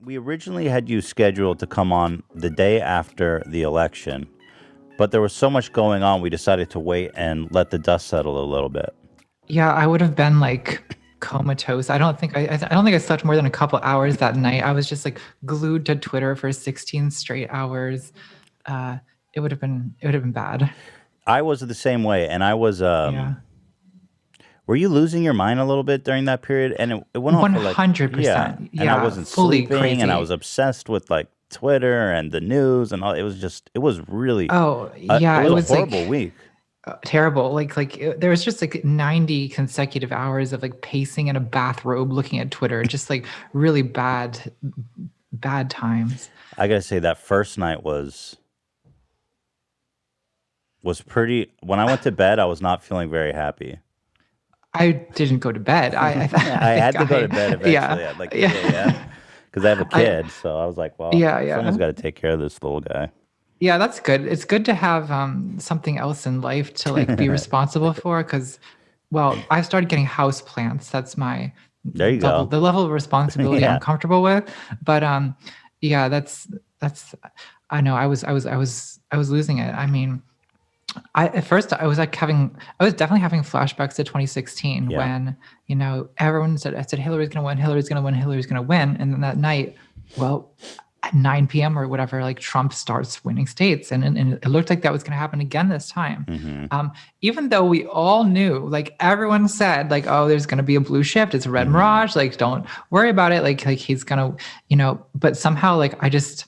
we originally had you scheduled to come on the day after the election, but there was so much going on, we decided to wait and let the dust settle a little bit. Yeah, I would have been like comatose. I don't think I slept more than a couple hours that night. I was just like glued to Twitter for 16 straight hours. Uh, it would have been bad. I was the same way, and I was. Yeah. Were you losing your mind a little bit during that period? And it went on for like, yeah, 100%. and I Yeah, wasn't fully sleeping, and I crazy. was obsessed with like Twitter and the news and all. It was really, Oh, it yeah, it was a was horrible like week. terrible. There was just like 90 consecutive hours of like pacing in a bathrobe looking at Twitter, just like really bad times. I gotta say that first night was pretty. When I went to bed, I was not feeling very happy. I didn't go to bed. I I think had to go to bed yeah, eventually at like 3 yeah, a.m. because I have a I, kid. So I was like, well, yeah, someone's yeah. got to take care of this little guy. Yeah, that's good. It's good to have something else in life to like be responsible for because, well, I started getting house plants. That's my There you level, go. the level of responsibility I'm Yeah. comfortable with. But yeah, that's. I know I was losing it. I mean, at first I was definitely having flashbacks to 2016 Yeah. when everyone said I said Hillary's gonna win, Hillary's gonna win, Hillary's gonna win, and then that night, well, at 9 p.m. or whatever, like Trump starts winning states, and it looked like that was gonna happen again this time. Hmm. Even though we all knew, like everyone said, like, oh, there's gonna be a blue shift, it's a red Hmm. mirage, like don't worry about it, like he's gonna, but somehow like I guess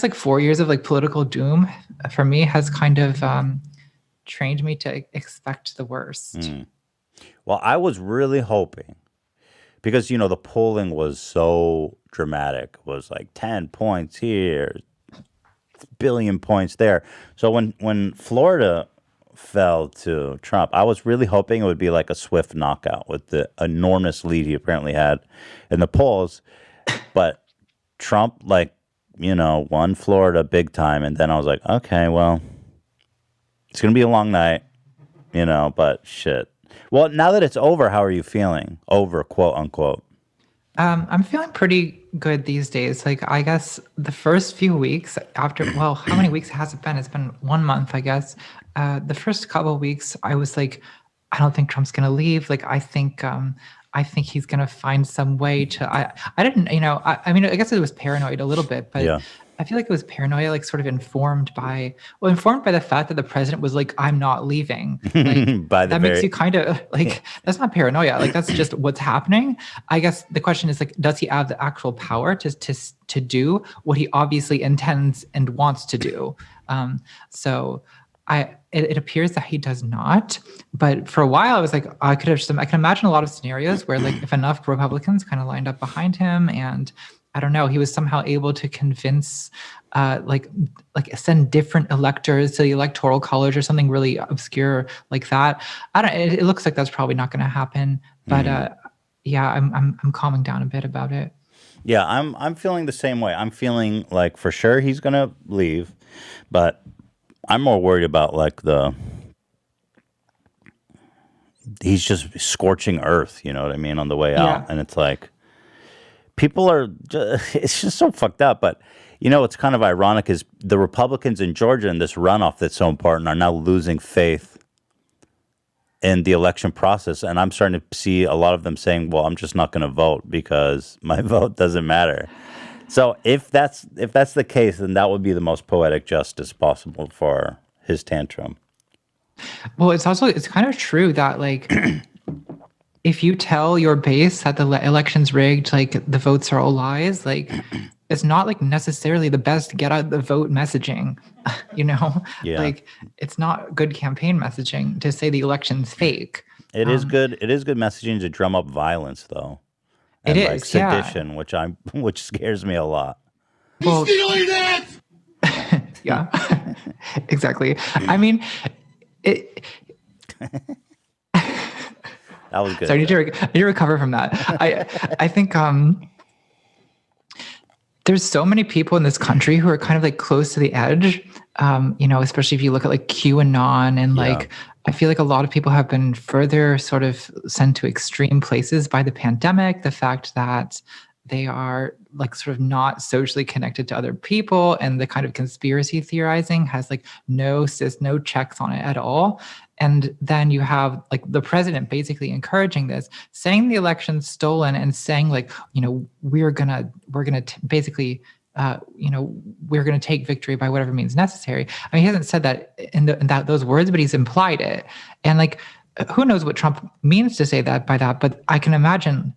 like 4 years of like political doom for me has kind of trained me to expect the worst. Mm. Well, I was really hoping because the polling was so dramatic. It was like 10 points here, billion points there. So when Florida fell to Trump, I was really hoping it would be like a swift knockout with the enormous lead he apparently had in the polls. But Trump, like, won Florida big time. And then I was like, okay, well, it's going to be a long night, but shit. Well, now that it's over, how are you feeling? Over, quote unquote. I'm feeling pretty good these days. Like, I guess the first few weeks after, well, how many weeks has it been? It's been 1 month, I guess. The first couple of weeks, I was like, I don't think Trump's gonna leave. Like, I think he's gonna find some way to. I didn't, I mean, I guess it was paranoid a little bit, but Yeah. I feel like it was paranoia, like sort of informed by the fact that the president was like, I'm not leaving. Like By the that makes very. you kind of like that's not paranoia. Like that's just what's happening. I guess the question is like, does he have the actual power to do what he obviously intends and wants to do? So it appears that he does not. But for a while, I was like, I can imagine a lot of scenarios where like if enough Republicans kind of lined up behind him, and I don't know, he was somehow able to convince, like send different electors to the electoral college or something really obscure like that. I don't. It looks like that's probably not going to happen. But Mhm. yeah, I'm calming down a bit about it. Yeah, I'm feeling the same way. I'm feeling like for sure he's gonna leave, but I'm more worried about like he's just scorching earth. You know what I mean on the way out, Yeah. and it's like people are. It's just so fucked up. But what's kind of ironic is the Republicans in Georgia in this runoff that's so important are now losing faith in the election process, and I'm starting to see a lot of them saying, "Well, I'm just not going to vote because my vote doesn't matter." So if that's the case, then that would be the most poetic justice possible for his tantrum. Well, it's kind of true that like if you tell your base that the election's rigged, like the votes are all lies, like it's not like necessarily the best get out the vote messaging, you know? Yeah, Like it's not good campaign messaging to say the election's fake. it is Um, good. It is good messaging to drum up violence, though, it and like is, yeah. sedition, which scares me a lot. Well, yeah, exactly. I mean, it, That was good. sorry, I need to recover from that. I think there's so many people in this country who are kind of like close to the edge. Especially if you look at like QAnon and Yeah. like I feel like a lot of people have been further sort of sent to extreme places by the pandemic. The fact that they are like sort of not socially connected to other people, and the kind of conspiracy theorizing has like no checks on it at all. And then you have like the president basically encouraging this, saying the election's stolen, and saying like, we're gonna basically we're going to take victory by whatever means necessary. I mean, he hasn't said that in those words, but he's implied it. And like, who knows what Trump means to say that by that? But I can imagine,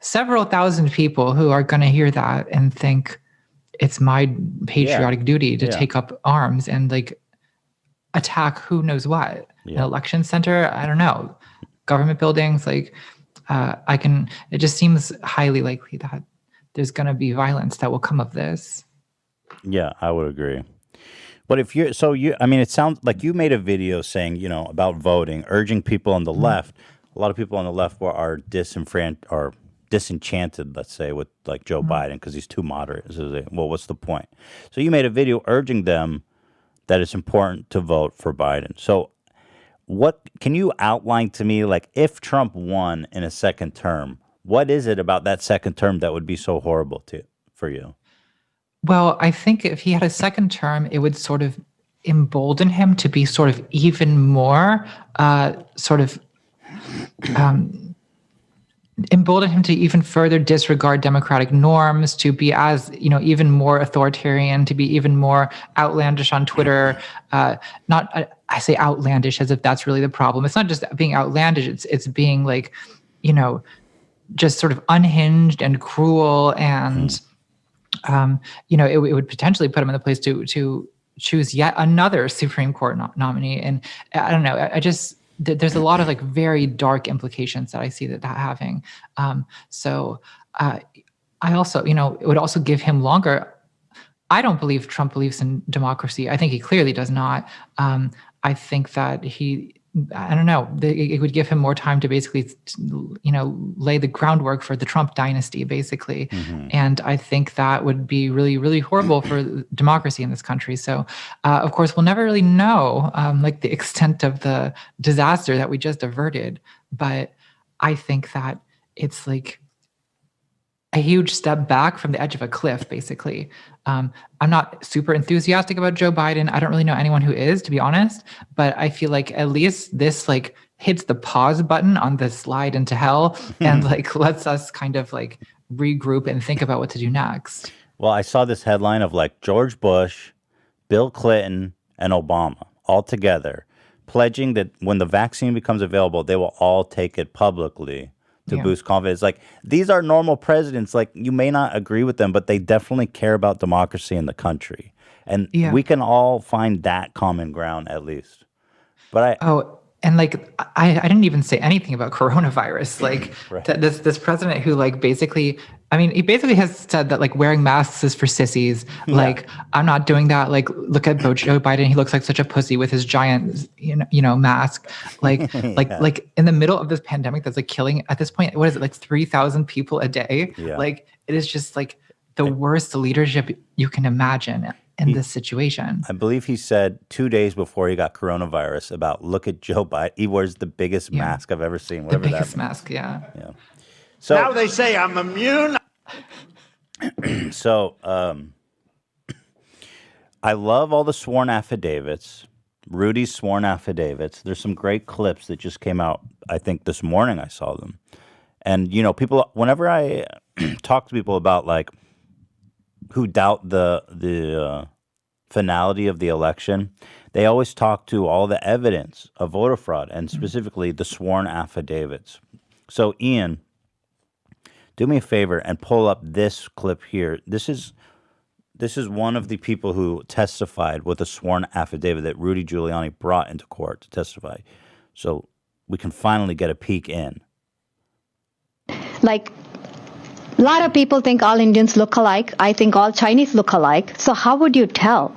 several thousand people who are going to hear that and think it's my patriotic duty to take up arms and like attack who knows what, an election center. I don't know, government buildings. Like, it just seems highly likely that there's going to be violence that will come of this. Yeah, I would agree. But if I mean, it sounds like you made a video saying, about voting, urging people on the left. A lot of people on the left are disenchanted, let's say, with like Joe Biden because he's too moderate. So well, what's the point? So you made a video urging them that it's important to vote for Biden. So what can you outline to me, like, if Trump won in a second term, what is it about that second term that would be so horrible for you? Well, I think if he had a second term, it would sort of embolden him to be sort of even more embolden him to even further disregard democratic norms, to be as, even more authoritarian, to be even more outlandish on Twitter. I say outlandish as if that's really the problem. It's not just being outlandish. It's being like, just sort of unhinged and cruel, and it would potentially put him in the place to choose yet another Supreme Court nominee. And I don't know, there's a lot of like very dark implications that I see that having. So I also, it would also give him longer. I don't believe Trump believes in democracy. I think he clearly does not. I think that I don't know, it would give him more time to basically, lay the groundwork for the Trump dynasty, basically. Mm-hmm. And I think that would be really, really horrible for democracy in this country. So, of course, we'll never really know, like the extent of the disaster that we just averted. But I think that it's like a huge step back from the edge of a cliff, basically. I'm not super enthusiastic about Joe Biden. I don't really know anyone who is, to be honest, but I feel like at least this like hits the pause button on the slide into hell and like lets us kind of like regroup and think about what to do next. Well, I saw this headline of like George Bush, Bill Clinton, and Obama all together pledging that when the vaccine becomes available, they will all take it publicly to boost confidence. Like, these are normal presidents. Like, you may not agree with them, but they definitely care about democracy in the country. And we can all find that common ground at least. But and like, I didn't even say anything about coronavirus. Like right. this president who like basically, I mean, he basically has said that like wearing masks is for sissies. Yeah. Like, I'm not doing that. Like, look at Joe Biden. He looks like such a pussy with his giant, mask. Like, like in the middle of this pandemic that's like killing at this point, what is it, like 3,000 people a day? Yeah. Like, it is just like the worst leadership you can imagine in this situation. I believe he said 2 days before he got coronavirus about, look at Joe Biden. He wears the biggest mask I've ever seen. Whatever the biggest mask, yeah. So now they say I'm immune. So I love all the sworn affidavits, Rudy's sworn affidavits. There's some great clips that just came out. I think this morning I saw them. And, people, whenever I talk to people about like who doubt the finality of the election, they always talk to all the evidence of voter fraud and specifically the sworn affidavits. So, Ian, do me a favor and pull up this clip here. This is one of the people who testified with a sworn affidavit that Rudy Giuliani brought into court to testify. So we can finally get a peek in. Like, a lot of people think all Indians look alike. I think all Chinese look alike. So how would you tell?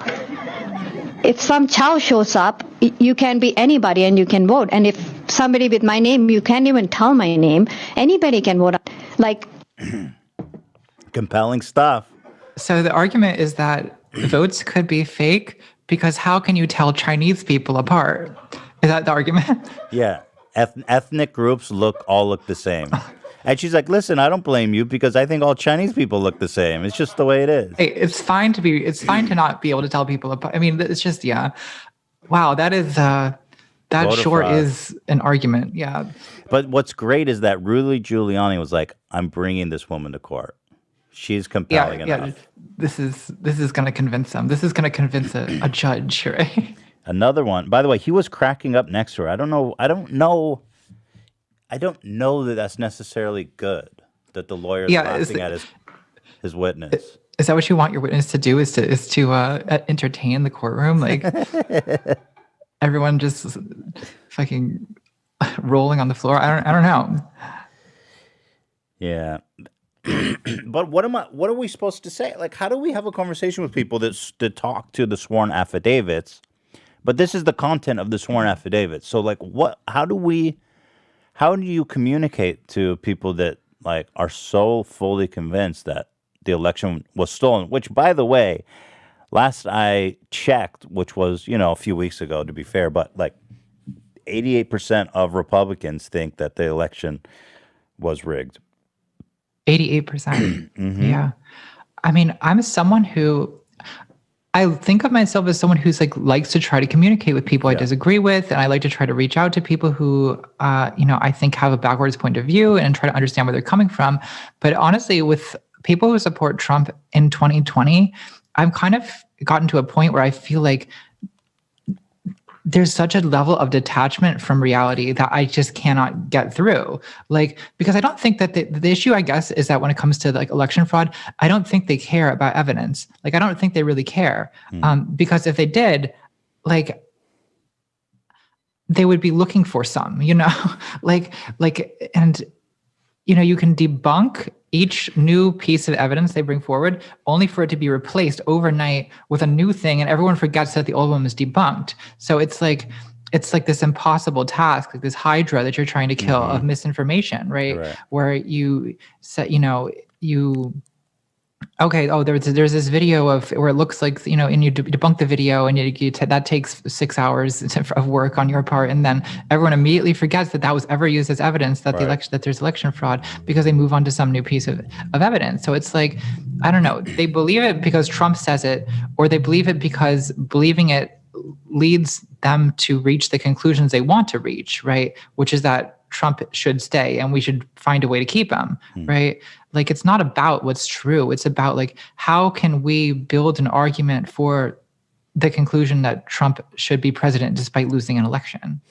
If some Chow shows up, you can be anybody and you can vote. And if somebody with my name, you can't even tell my name. Anybody can vote. Like, compelling stuff. So the argument is that votes could be fake because how can you tell Chinese people apart? Is that the argument? Yeah. Ethnic groups all look the same. And she's like, listen, I don't blame you because I think all Chinese people look the same. It's just the way it is. Hey, it's fine to not be able to tell people apart. I mean, it's just, yeah. Wow, that Voter sure fraud. is an argument. Yeah. But what's great is that Rudy Giuliani was like, I'm bringing this woman to court. She's compelling enough. This is going to convince them. This is going to convince a judge, right? Another one. By the way, he was cracking up next to her. I don't know that that's necessarily good. That the lawyer's laughing at his witness. Is that what you want your witness to do? Is to entertain the courtroom? Like everyone just fucking rolling on the floor. I don't know. Yeah. But what are we supposed to say? Like, how do we have a conversation with people that talk to the sworn affidavits? But this is the content of the sworn affidavits. So, like, how do you communicate to people that like are so fully convinced that the election was stolen? Which, by the way, last I checked, which was a few weeks ago, to be fair, but like 88% of Republicans think that the election was rigged. 88%. Mm-hmm. Yeah. I mean, I'm someone who I think of myself as someone who's like likes to try to communicate with people I disagree with, and I like to try to reach out to people who I think have a backwards point of view and try to understand where they're coming from. But honestly, with people who support Trump in 2020, I've kind of gotten to a point where I feel like there's such a level of detachment from reality that I just cannot get through. Like, because I don't think that the issue, I guess, is that when it comes to like election fraud, I don't think they care about evidence. Like, I don't think they really care. Because if they did, like, they would be looking for some, and you can debunk each new piece of evidence they bring forward only for it to be replaced overnight with a new thing, and everyone forgets that the old one was debunked. So it's like this impossible task, like this hydra that you're trying to kill of misinformation, right? Where you set, there's this video of where it looks like, and you debunk the video, and that takes 6 hours of work on your part, and then everyone immediately forgets that was ever used as evidence that that there's election fraud, because they move on to some new piece of evidence. So it's like, I don't know, they believe it because Trump says it, or they believe it because believing it leads them to reach the conclusions they want to reach, right? Which is that Trump should stay and we should find a way to keep him, right? Like, it's not about what's true. It's about like, how can we build an argument for the conclusion that Trump should be president despite losing an election?